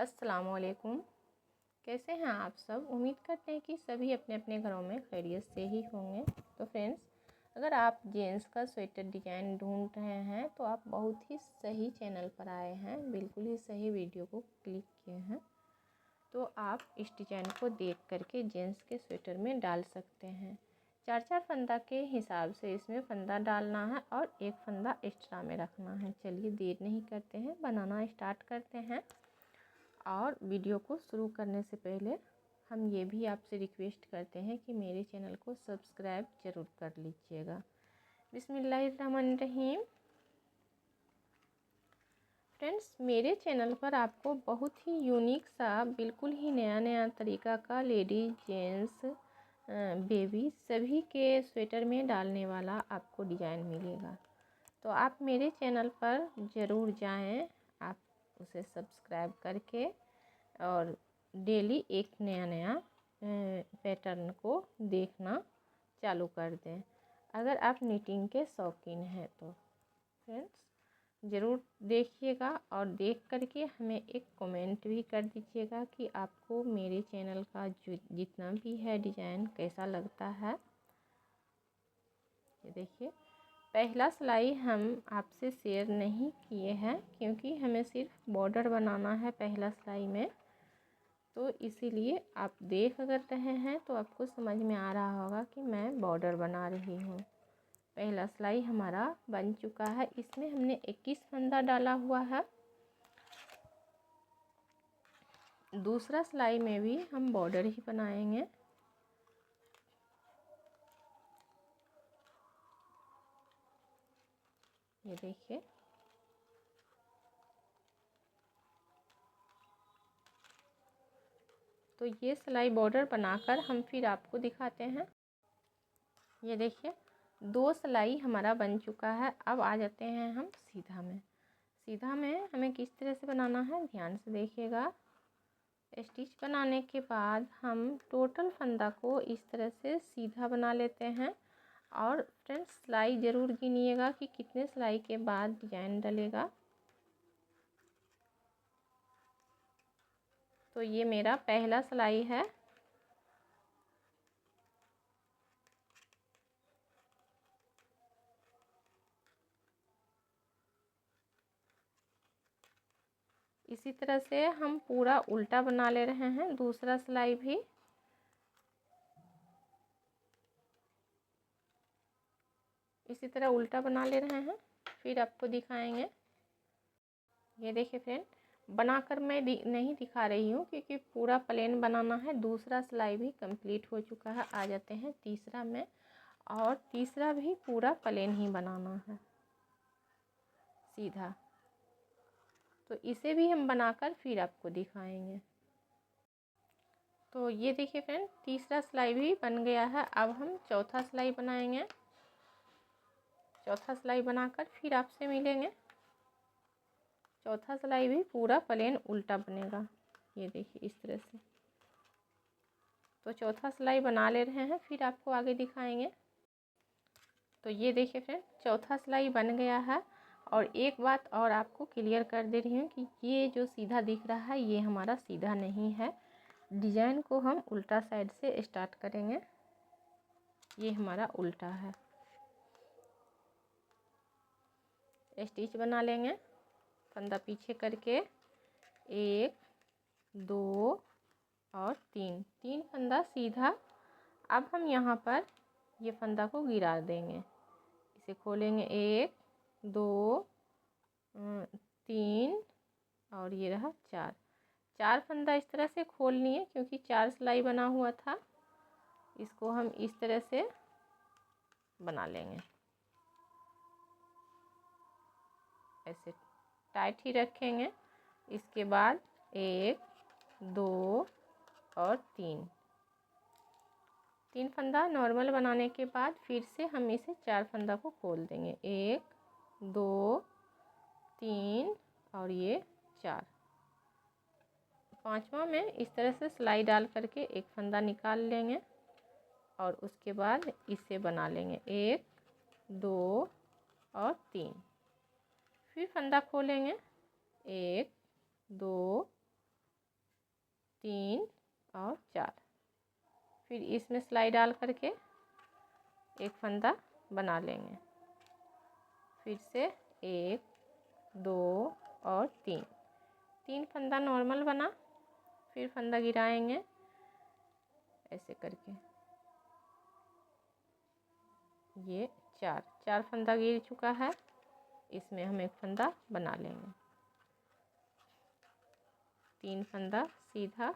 अस्सलामुअलैकुम। कैसे हैं आप सब? उम्मीद करते हैं कि सभी अपने अपने घरों में खैरियत से ही होंगे। तो फ्रेंड्स, अगर आप जेंट्स का स्वेटर डिज़ाइन ढूंढ रहे हैं तो आप बहुत ही सही चैनल पर आए हैं, बिल्कुल ही सही वीडियो को क्लिक किए हैं। तो आप इस डिज़ाइन को देख करके जेंट्स के स्वेटर में डाल सकते हैं। 4-4 फंदा के हिसाब से इसमें फंदा डालना है और एक फंदा एक्स्ट्रा में रखना है। चलिए देर नहीं करते हैं, बनाना स्टार्ट करते हैं। और वीडियो को शुरू करने से पहले हम ये भी आपसे रिक्वेस्ट करते हैं कि मेरे चैनल को सब्सक्राइब ज़रूर कर लीजिएगा। बिस्मिल्लाहिर्रहमानिर्रहीम। फ्रेंड्स, मेरे चैनल पर आपको बहुत ही यूनिक सा, बिल्कुल ही नया तरीका का लेडीज, जेंट्स, बेबी सभी के स्वेटर में डालने वाला आपको डिज़ाइन मिलेगा। तो आप मेरे चैनल पर ज़रूर जाएं, आप उसे सब्सक्राइब करके और डेली एक नया पैटर्न को देखना चालू कर दें। अगर आप निटिंग के शौकीन हैं तो फ्रेंड्स ज़रूर देखिएगा और देख करके हमें एक कमेंट भी कर दीजिएगा कि आपको मेरे चैनल का जो जितना भी है डिज़ाइन कैसा लगता है। ये देखिए, पहला सिलाई हम आपसे शेयर नहीं किए हैं क्योंकि हमें सिर्फ बॉर्डर बनाना है पहला सिलाई में। तो इसीलिए आप देख अगर रहे हैं तो आपको समझ में आ रहा होगा कि मैं बॉर्डर बना रही हूँ। पहला सिलाई हमारा बन चुका है, इसमें हमने 21 फंदा डाला हुआ है। दूसरा सिलाई में भी हम बॉर्डर ही बनाएंगे। ये देखिए, तो ये सिलाई बॉर्डर बनाकर हम फिर आपको दिखाते हैं। ये देखिए, 2 सिलाई हमारा बन चुका है। अब आ जाते हैं हम सीधा में। सीधा में हमें किस तरह से बनाना है, ध्यान से देखिएगा। स्टिच बनाने के बाद हम टोटल फंदा को इस तरह से सीधा बना लेते हैं। और फ्रेंड्स, सिलाई ज़रूर गिनिएगा कि कितने सिलाई के बाद डिजाइन डलेगा। तो ये मेरा पहला सिलाई है। इसी तरह से हम पूरा उल्टा बना ले रहे हैं, दूसरा सिलाई भी। इसी तरह उल्टा बना ले रहे हैं, फिर आपको दिखाएंगे। ये देखिए फ्रेंड, बनाकर मैं नहीं दिखा रही हूँ क्योंकि पूरा प्लेन बनाना है। दूसरा सिलाई भी कंप्लीट हो चुका है। आ जाते हैं तीसरा में, और तीसरा भी पूरा प्लेन ही बनाना है सीधा। तो इसे भी हम बनाकर फिर आपको दिखाएंगे। तो ये देखिए फ्रेंड, तीसरा सिलाई भी बन गया है। अब हम चौथा सिलाई बनाएंगे। चौथा सिलाई बनाकर फिर आपसे मिलेंगे। चौथा सिलाई भी पूरा प्लेन उल्टा बनेगा। ये देखिए इस तरह से। तो चौथा सिलाई बना ले रहे हैं, फिर आपको आगे दिखाएंगे। तो ये देखिए फ्रेंड, चौथा सिलाई बन गया है। और एक बात और आपको क्लियर कर दे रही हूँ कि ये जो सीधा दिख रहा है ये हमारा सीधा नहीं है। डिज़ाइन को हम उल्टा साइड से स्टार्ट करेंगे। ये हमारा उल्टा है। स्टिच बना लेंगे फंदा पीछे करके। 1 2 और 3 फंदा सीधा। अब हम यहाँ पर ये फंदा को गिरा देंगे, इसे खोलेंगे। 1 2 3 और ये रहा 4 फंदा इस तरह से खोल लिए क्योंकि 4 सिलाई बना हुआ था। इसको हम इस तरह से बना लेंगे, ऐसे टाइट ही रखेंगे। इसके बाद 1 2 और 3 फंदा नॉर्मल बनाने के बाद फिर से हम इसे 4 फंदा को खोल देंगे। 1 2 3 और ये 4। पांचवा में इस तरह से सिलाई डाल करके एक फंदा निकाल लेंगे और उसके बाद इसे बना लेंगे। 1 2 और 3। फिर फंदा खोलेंगे। 1 2 3 और 4। फिर इसमें सिलाई डाल करके एक फंदा बना लेंगे। फिर से 1 2 और 3 फंदा नॉर्मल बना। फिर फंदा गिराएंगे ऐसे करके। ये 4 फंदा गिर चुका है। इसमें हम एक फंदा बना लेंगे। 3 फंदा सीधा,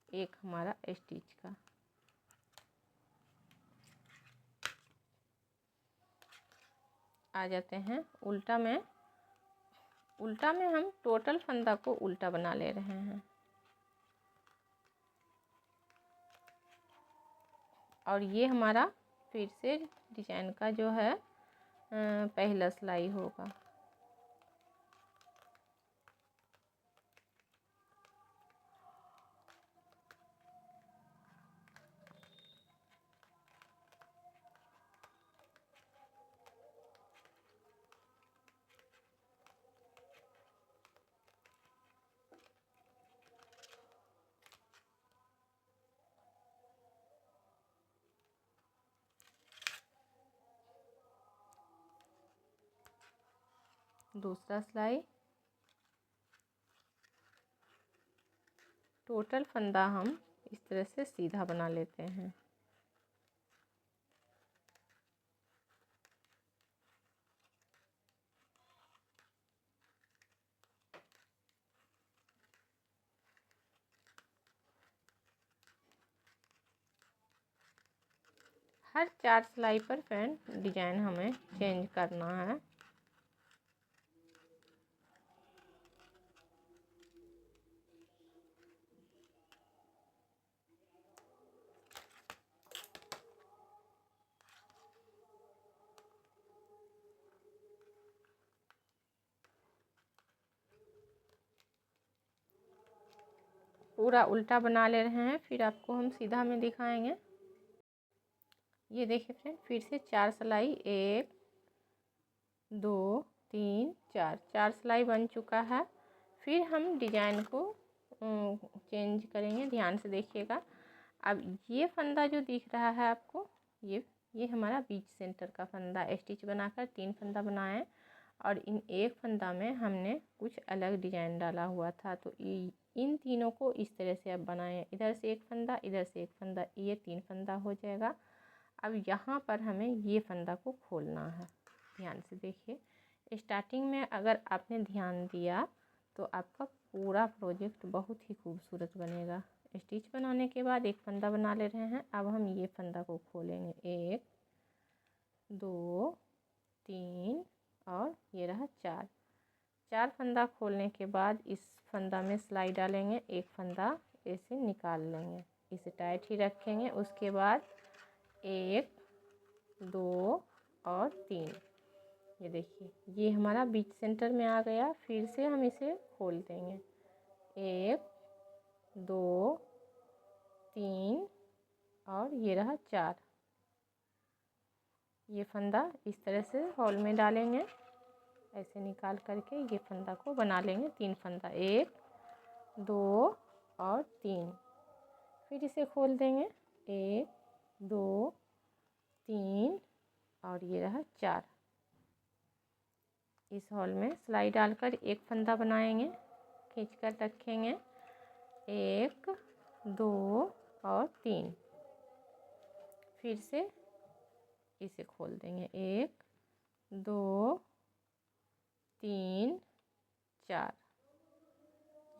एक हमारा स्टिच का। आ जाते हैं उल्टा में। उल्टा में हम टोटल फंदा को उल्टा बना ले रहे हैं। और ये हमारा फिर से डिजाइन का जो है पहला सिलाई होगा। दूसरा सिलाई, टोटल फंदा हम इस तरह से सीधा बना लेते हैं। हर 4 सिलाई पर फ्रेंड डिजाइन हमें चेंज करना है। पूरा उल्टा बना ले रहे हैं, फिर आपको हम सीधा में दिखाएंगे। ये देखिए फ्रेंड, फिर से 4 सिलाई, 1 2 3 4 सिलाई बन चुका है। फिर हम डिजाइन को चेंज करेंगे। ध्यान से देखिएगा। अब ये फंदा जो दिख रहा है आपको, ये हमारा बीच सेंटर का फंदा स्टिच बनाकर 3 फंदा बनाए। और इन एक फंदा में हमने कुछ अलग डिजाइन डाला हुआ था, तो इन तीनों को इस तरह से अब बनाएं। इधर से एक फंदा, इधर से एक फंदा, ये 3 फंदा हो जाएगा। अब यहाँ पर हमें ये फंदा को खोलना है। ध्यान से देखिए। स्टार्टिंग में अगर आपने ध्यान दिया तो आपका पूरा प्रोजेक्ट बहुत ही खूबसूरत बनेगा। स्टिच बनाने के बाद एक फंदा बना ले रहे हैं। अब हम ये फंदा को खोलेंगे। 1 2 3 और ये रहा 4 फंदा खोलने के बाद इस फंदा में सिलाई डालेंगे। एक फंदा ऐसे निकाल लेंगे, इसे टाइट ही रखेंगे। उसके बाद 1 2 और 3, ये देखिए ये हमारा बीच सेंटर में आ गया। फिर से हम इसे खोल देंगे। 1 2 3 और ये रहा 4। ये फंदा इस तरह से हॉल में डालेंगे, ऐसे निकाल करके ये फंदा को बना लेंगे। 3 फंदा, 1 2 और 3। फिर इसे खोल देंगे। 1 2 3 और ये रहा 4। इस हॉल में सिलाई डालकर एक फंदा बनाएंगे, खींचकर रखेंगे। 1 2 और 3। फिर से इसे खोल देंगे। 1 2 3 4।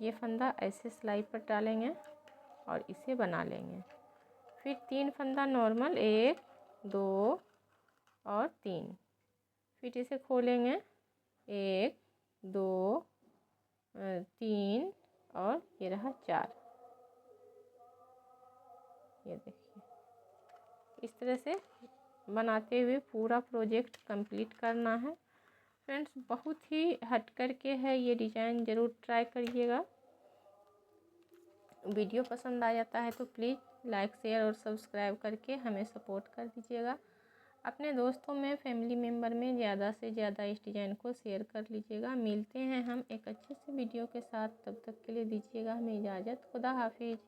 ये फंदा ऐसे सिलाई पर डालेंगे और इसे बना लेंगे। फिर 3 फंदा नॉर्मल, 1 2 और 3। फिर इसे खोलेंगे। 1 2 3 और ये रहा 4। ये देखिए इस तरह से बनाते हुए पूरा प्रोजेक्ट कंप्लीट करना है। फ्रेंड्स बहुत ही हट कर के है ये डिज़ाइन, ज़रूर ट्राई करिएगा। वीडियो पसंद आ जाता है तो प्लीज़ लाइक शेयर और सब्सक्राइब करके हमें सपोर्ट कर दीजिएगा। अपने दोस्तों में, फैमिली मेम्बर में ज़्यादा से ज़्यादा इस डिज़ाइन को शेयर कर लीजिएगा। मिलते हैं हम एक अच्छे से वीडियो के साथ, तब तक के लिए दीजिएगा हमें इजाज़त। खुदा हाफिज़।